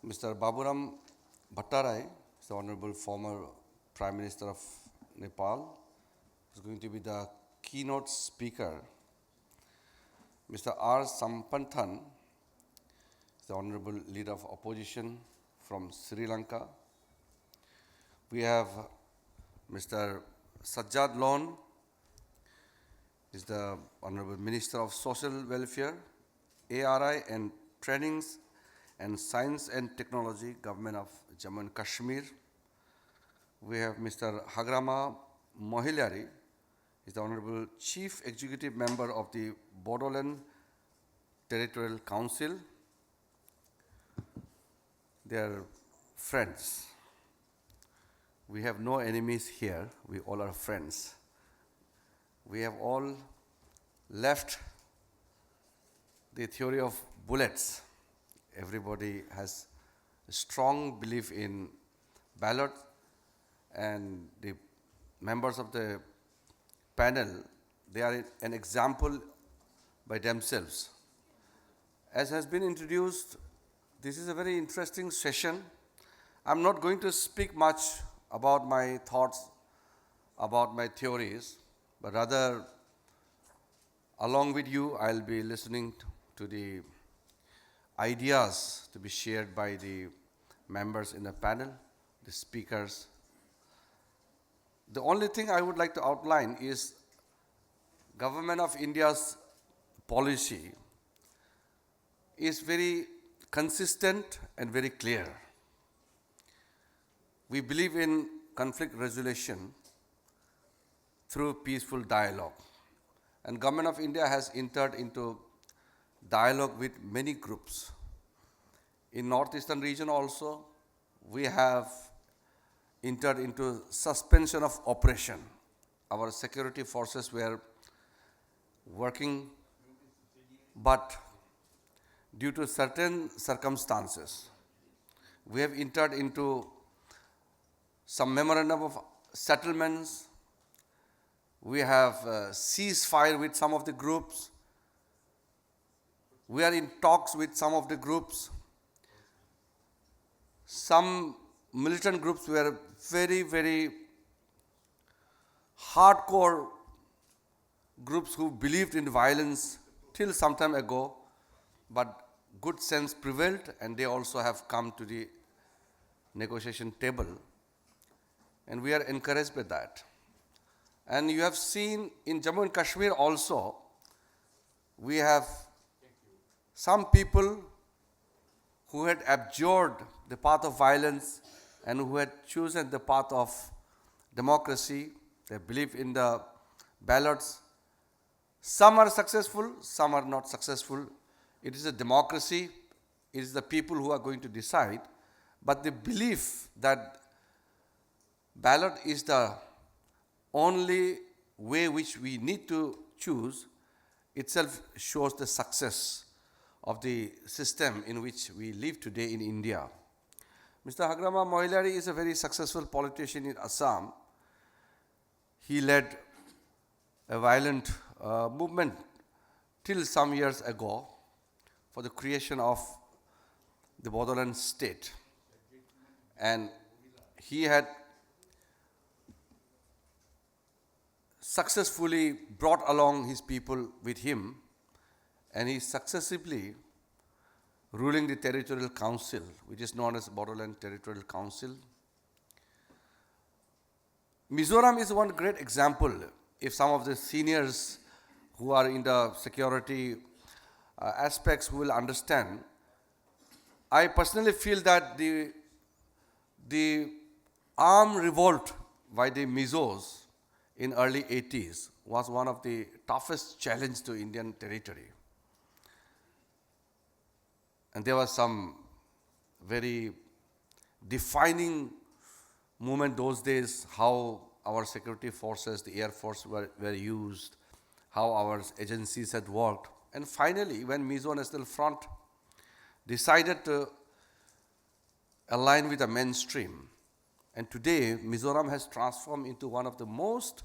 Mr. Baburam Bhattarai, the Honorable former Prime Minister of Nepal, is going to be the keynote speaker. Mr. R. Sampanthan, the Honorable Leader of Opposition from Sri Lanka. We have Mr. Sajjad Lon, is the Honorable Minister of Social Welfare, ARI and Trainings and Science and Technology, Government of Jammu and Kashmir. We have Mr. Hagrama Mohiliari, is the Honorable Chief Executive Member of the Bodoland Territorial Council. They are friends. We have no enemies here, we all are friends. We have all left the theory of bullets. Everybody has a strong belief in ballot, and the members of the panel, they are an example by themselves. As has been introduced, this is a very interesting session. I'm not going to speak much about my thoughts, about my theories, but rather, along with you, I'll be listening to the ideas to be shared by the members in the panel, the speakers. The only thing I would like to outline is Government of India's policy is very consistent and very clear. We believe in conflict resolution through peaceful dialogue. And Government of India has entered into dialogue with many groups. In northeastern region also, we have entered into suspension of operation. Our security forces were working, but due to certain circumstances, we have entered into some memorandum of settlements. We have ceasefire with some of the groups. We are in talks with some of the groups. Some militant groups were very, very hardcore groups who believed in violence till some time ago, but good sense prevailed, and they also have come to the negotiation table. And we are encouraged by that. And you have seen in Jammu and Kashmir also, we have some people who had abjured the path of violence and who had chosen the path of democracy. They believe in the ballots. Some are successful, some are not successful. It is a democracy. It is the people who are going to decide. But the belief that ballot is the only way which we need to choose itself shows the success of the system in which we live today in India. Mr. Hagrama Mohiliari is a very successful politician in Assam. He led a violent movement till some years ago for the creation of the Bodoland state. And he had successfully brought along his people with him, and he successively ruling the Territorial Council, which is known as Bodoland Territorial Council. Mizoram is one great example. If some of the seniors who are in the security aspects will understand, I personally feel that the armed revolt by the Mizos in early 80s was one of the toughest challenge to Indian territory. And there was some very defining moment those days, how our security forces, the Air Force were used, how our agencies had worked. And finally, when Mizo National Front decided to align with the mainstream, and today Mizoram has transformed into one of the most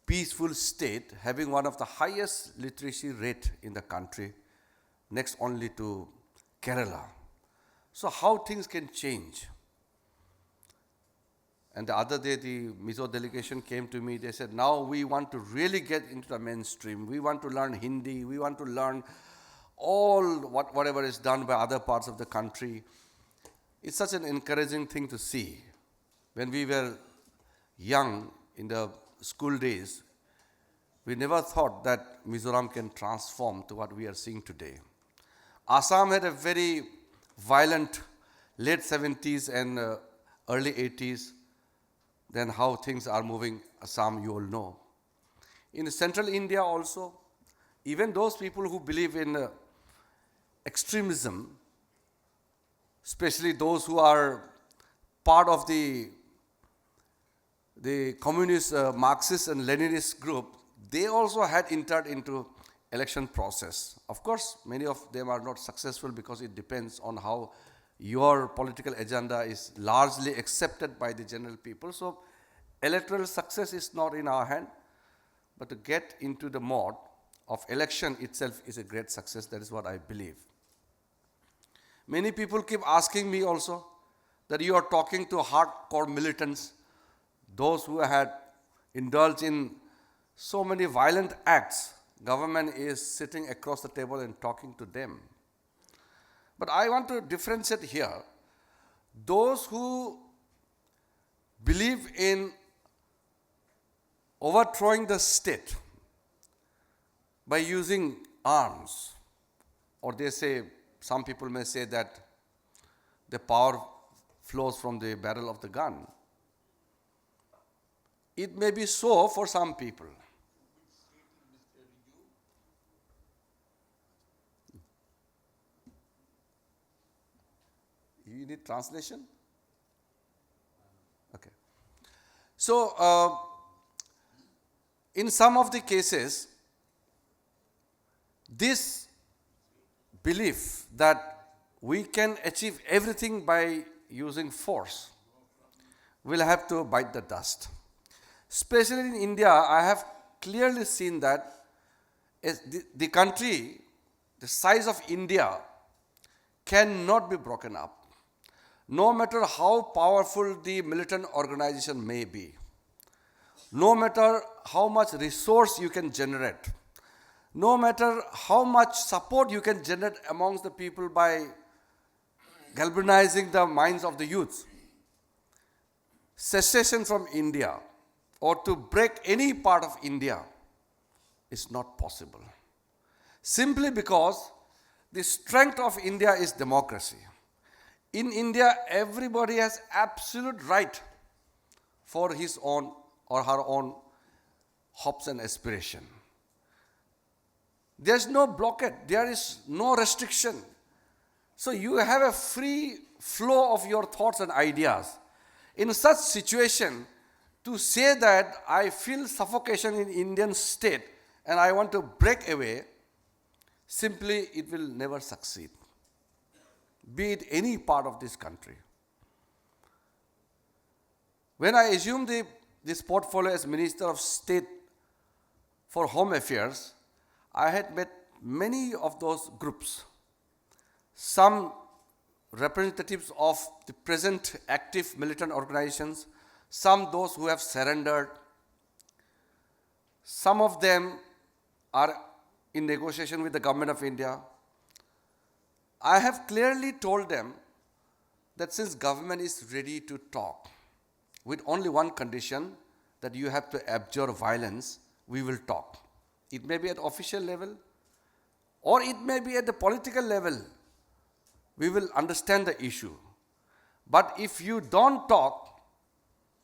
peaceful state, having one of the highest literacy rate in the country, next only to Kerala. So how things can change? And the other day, the Mizo delegation came to me. They said, now we want to really get into the mainstream. We want to learn Hindi. We want to learn whatever is done by other parts of the country. It's such an encouraging thing to see. When we were young in the school days, we never thought that Mizoram can transform to what we are seeing today. Assam had a very violent late 70s and early 80s. Then how things are moving, Assam, you all know. In central India also, even those people who believe in extremism, especially those who are part of the communist, Marxist and Leninist group, they also had entered into election process. Of course, many of them are not successful because it depends on how your political agenda is largely accepted by the general people. So electoral success is not in our hand, but to get into the mode of election itself is a great success. That is what I believe. Many people keep asking me also that you are talking to hardcore militants, those who had indulged in so many violent acts. Government is sitting across the table and talking to them. But I want to differentiate here. Those who believe in overthrowing the state by using arms, or some people may say that the power flows from the barrel of the gun. It may be so for some people. You need translation? Okay. So, in some of the cases, this belief that we can achieve everything by using force will have to bite the dust. Especially in India, I have clearly seen that the country, the size of India, cannot be broken up. No matter how powerful the militant organization may be, no matter how much resource you can generate, no matter how much support you can generate amongst the people by galvanizing the minds of the youth, secession from India or to break any part of India is not possible. Simply because the strength of India is democracy. In India, everybody has absolute right for his own or her own hopes and aspiration. There's no blockade, there is no restriction. So you have a free flow of your thoughts and ideas. In such situation, to say that I feel suffocation in Indian state and I want to break away, simply it will never succeed. Be it any part of this country. When I assumed this portfolio as Minister of State for Home Affairs, I had met many of those groups, some representatives of the present active militant organizations, some those who have surrendered. Some of them are in negotiation with the government of India. I have clearly told them that since government is ready to talk, with only one condition, that you have to abjure violence, we will talk. It may be at official level, or it may be at the political level. We will understand the issue. But if you don't talk,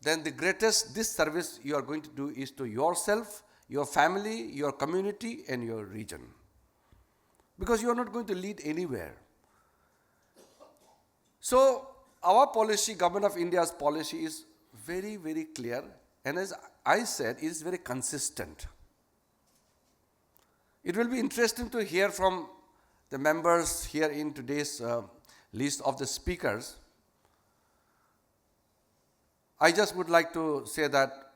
then the greatest disservice you are going to do is to yourself, your family, your community, and your region. Because you are not going to lead anywhere. So, our policy, Government of India's policy is very, very clear, and as I said, it is very consistent. It will be interesting to hear from the members here in today's list of the speakers. I just would like to say that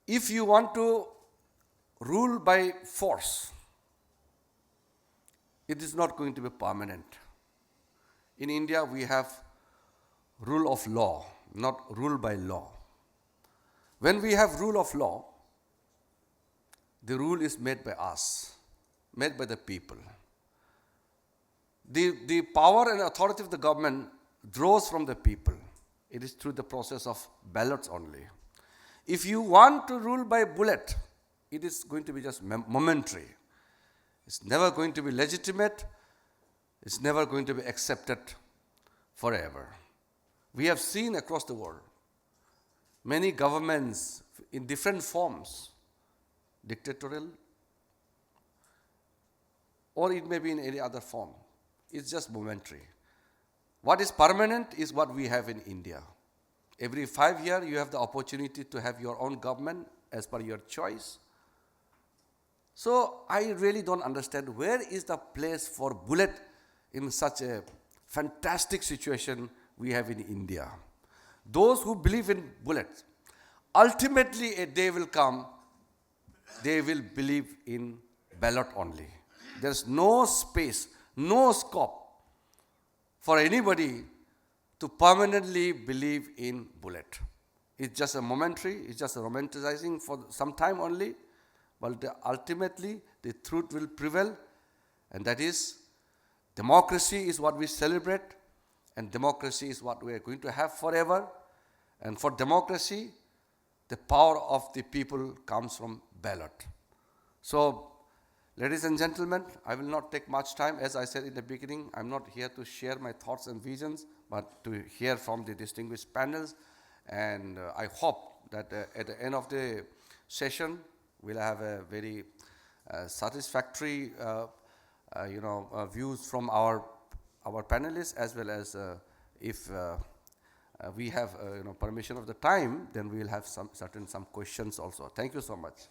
if you want to rule by force, it is not going to be permanent. In India, we have rule of law, not rule by law. When we have rule of law, the rule is made by us, made by the people. The power and authority of the government draws from the people. It is through the process of ballots only. If you want to rule by bullet, it is going to be just momentary. It's never going to be legitimate. It's never going to be accepted forever. We have seen across the world many governments in different forms, dictatorial, or it may be in any other form. It's just momentary. What is permanent is what we have in India. Every 5 years, you have the opportunity to have your own government as per your choice. So I really don't understand where is the place for bullet in such a fantastic situation we have in India. Those who believe in bullets, ultimately a day will come, they will believe in ballot only. There's no space, no scope for anybody to permanently believe in bullet. It's just a momentary, it's just a romanticizing for some time only, but ultimately the truth will prevail, and that is democracy is what we celebrate, and democracy is what we are going to have forever. And for democracy, the power of the people comes from ballot. So, ladies and gentlemen, I will not take much time. As I said in the beginning, I'm not here to share my thoughts and visions, but to hear from the distinguished panels. And I hope that at the end of the session, we'll have a very satisfactory views from our panelists, as well as if we have permission of the time, then we will have some questions also. Thank you so much.